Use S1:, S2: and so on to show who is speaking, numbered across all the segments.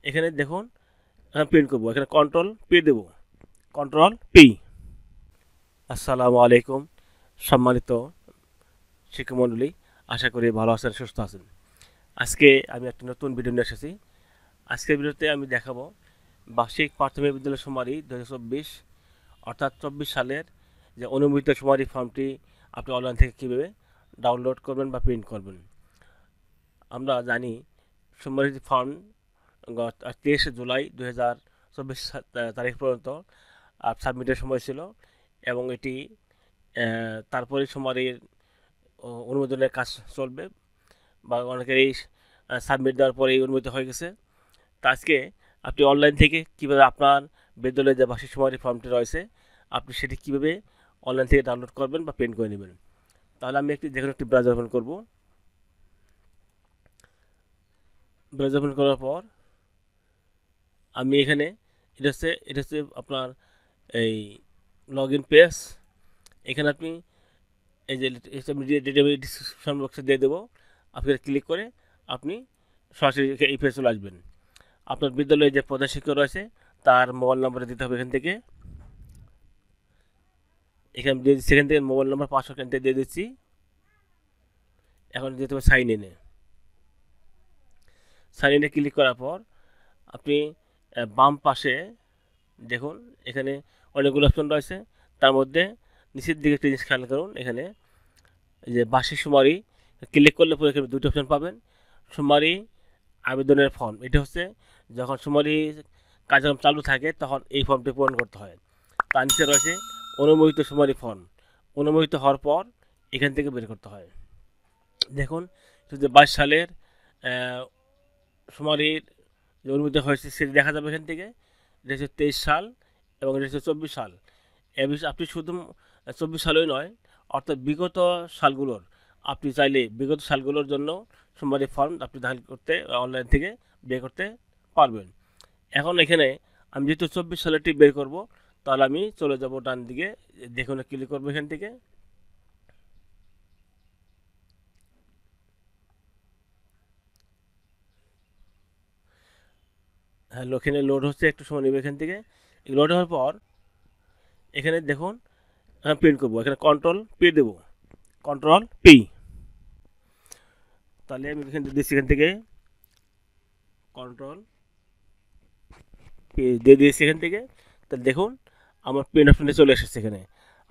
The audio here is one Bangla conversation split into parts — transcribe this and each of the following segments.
S1: এখানে দেখুন, এখানে প্রিন্ট করব, এখানে কন্ট্রোল পি দেব, কন্ট্রোল পি। আসসালামু আলাইকুম সম্মানিত শিক্ষামণ্ডলী, আশা করি ভালো আছেন, সুস্থ আছেন। আজকে আমি একটা নতুন ভিডিও নিয়ে এসেছি। আজকের ভিডিওতে আমি দেখাবো বার্ষিক প্রাথমিক বিদ্যালয় শুমারি 2024 অর্থাৎ 24 সালের যে অনুমোদিত শুমারি ফর্মটি আপনি অনলাইন থেকে কীভাবে ডাউনলোড করবেন বা প্রিন্ট করবেন। আমরা জানি শুমারি ফর্ম 23 জুলাই 2024 তারিখ পর্যন্ত সাবমিটের সময় ছিল, এবং এটি তারপরে শুমারির অনুমোদনের কাজ চলবে, বা অনেকেরই সাবমিট দেওয়ার পরেই অনুমোদিত হয়ে গেছে। তো আজকে আপনি অনলাইন থেকে কীভাবে আপনার বিদ্যালয়ের যে বার্ষিক শুমারি ফর্মটি রয়েছে আপনি সেটি কীভাবে অনলাইন থেকে ডাউনলোড করবেন বা প্রিন্ট করে নেবেন। তাহলে আমি দেখুন একটি ব্রাউজার ওপেন করব। ব্রাউজার ওপেন করার পর আমি এখানে এটা হচ্ছে আপনার এই লগ ইন পেজ। এখানে আপনি এই যে ডিসক্রিপশন বক্সে দিয়ে দেবো, আপনি ক্লিক করে আপনি সরাসরি এই পেজে চলে আসবেন। আপনার বিদ্যালয়ে যে প্রধান শিক্ষক রয়েছে তার মোবাইল নম্বরে দিতে হবে। এখান থেকে দিয়ে দিচ্ছি, এখান থেকে মোবাইল নম্বর 500 দিয়ে দিচ্ছি। এখন দিতে হবে সাইন ইনে। সাইন ইনে ক্লিক করার পর আপনি বাম পাশে দেখুন, এখানে অনেকগুলো অপশন রয়েছে। তার মধ্যে নিচের দিকে একটা জিনিস খেয়াল করুন, এখানে যে বার্ষিক শুমারি ক্লিক করলে পরে এখানে দুটো অপশন পাবেন। শুমারি আবেদনের ফর্ম, এটা হচ্ছে যখন শুমারি কার্যক্রম চালু থাকে তখন এই ফর্মটি পূরণ করতে হয়। তার নিচে রয়েছে অনুমোদিত শুমারি ফর্ম, অনুমোদিত হওয়ার পর এখান থেকে বের করতে হয়। দেখুন 22 সালের শুমারির যে অনুমোদিত হয়েছে সেটি দেখা যাবে এখান থেকে। এটা হচ্ছে 23 সাল এবং এটা হচ্ছে 24 সাল। আপনি শুধু 24 সালেই নয়, অর্থাৎ বিগত সালগুলোর আপনি চাইলে বিগত সালগুলোর জন্য শুমারি ফর্ম আপনি দাখিল করতে অনলাইন থেকে বের করতে পারবেন। এখন এখানে আমি যেহেতু 24 সালেরটি বের করব, তাহলে আমি চলে যাব ডান দিকে, দেখুন ক্লিক করবো এখান থেকে। হ্যাঁ, এখানে লোড হচ্ছে, একটু সময় নেবে এখান থেকে। লোড হওয়ার পর এখানে দেখুন প্রিন্ট করবো, এখানে কন্ট্রোল পি দেবো, কন্ট্রোল পি। তাহলে আমি এখানে দিচ্ছি, এখান থেকে কন্ট্রোল পি দিয়ে দিয়েছি এখান থেকে। তাহলে দেখুন আমার প্রিন্ট অপশনে চলে এসেছে। এখানে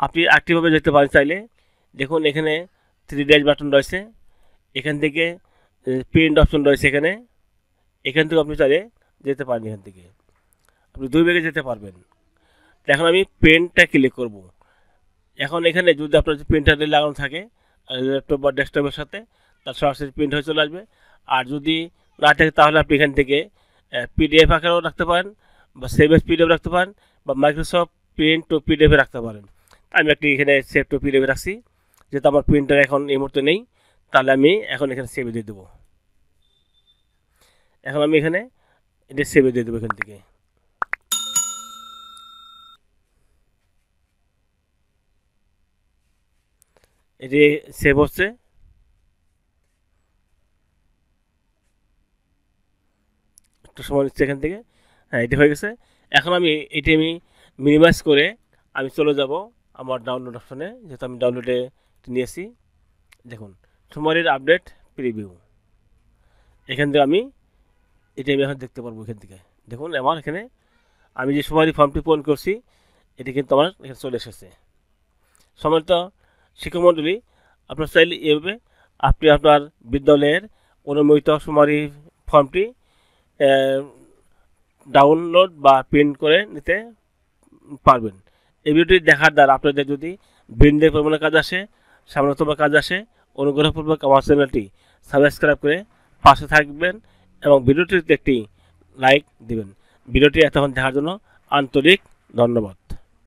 S1: আপনি আরেকটিভাবে যেতে পারেন চাইলে, দেখুন এখানে 3 ড্যাশ বাটন রয়েছে, এখান থেকে প্রিন্ট অপশন রয়েছে এখানে, এখান থেকে আপনি চাইলে যেতে পারেন, এখান থেকে আপনি 2 ভাগে যেতে পারবেন। এখন আমি পেনটা ক্লিক করব। এখন এখানে যদি আপনার প্রিন্টারে লাগানো থাকে ল্যাপটপ বা ডেস্কটপের সাথে, তার সরাসরি প্রিন্ট হয়ে চলে আসবে। আর যদি না থাকে তাহলে আপনি এখান থেকে পিডিএফ আকারেও রাখতে পারেন, বা সেভ এস পিডিএফ রাখতে পারেন, বা মাইক্রোসফট প্রিন্ট টু পিডিএফে রাখতে পারেন। আমি একটি এখানে সেভ টু পিডিএফে রাখছি, যেহেতু আমার প্রিন্টার এখন এই মুহূর্তে নেই, তাহলে আমি এখন এখানে সেভে দিয়ে দেবো। এখন আমি এখানে এটা সেভে দিয়ে দেবো এখান থেকে। এটি সেভ হচ্ছে। একটু সময় নিচ্ছে এখান থেকে। হ্যাঁ, এটি হয়ে গেছে। এখন আমি মিনিমাইজ করে আমি চলে যাব আমার ডাউনলোড অপশনে, যেহেতু আমি ডাউনলোডে নিয়েছি। দেখুন শুমারির আপডেট প্রিভিউ, এখান থেকে আমি এখন দেখতে পারবো। এখান থেকে দেখুন আমার এখানে আমি যে শুমারি ফর্মটি পূরণ করছি এটি কিন্তু আমার এখানে চলে এসেছে। সম্মানিত শিক্ষামণ্ডলী, আপনার চাইলে এভাবে আপনি আপনার বিদ্যালয়ের অনুমোদিত শুমারি ফর্মটি ডাউনলোড বা প্রিন্ট করে নিতে পারবেন। এই ভিডিওটি দেখার দ্বারা আপনাদের যদি ব্রেনদের পরিমাণে কাজ আসে, সামান্যতম কাজ আসে, অনুগ্রহপূর্বক আমার চ্যানেলটি সাবস্ক্রাইব করে পাশে থাকবেন এবং ভিডিওটিতে একটি লাইক দিবেন। ভিডিওটি এতক্ষণ দেখার জন্য আন্তরিক ধন্যবাদ।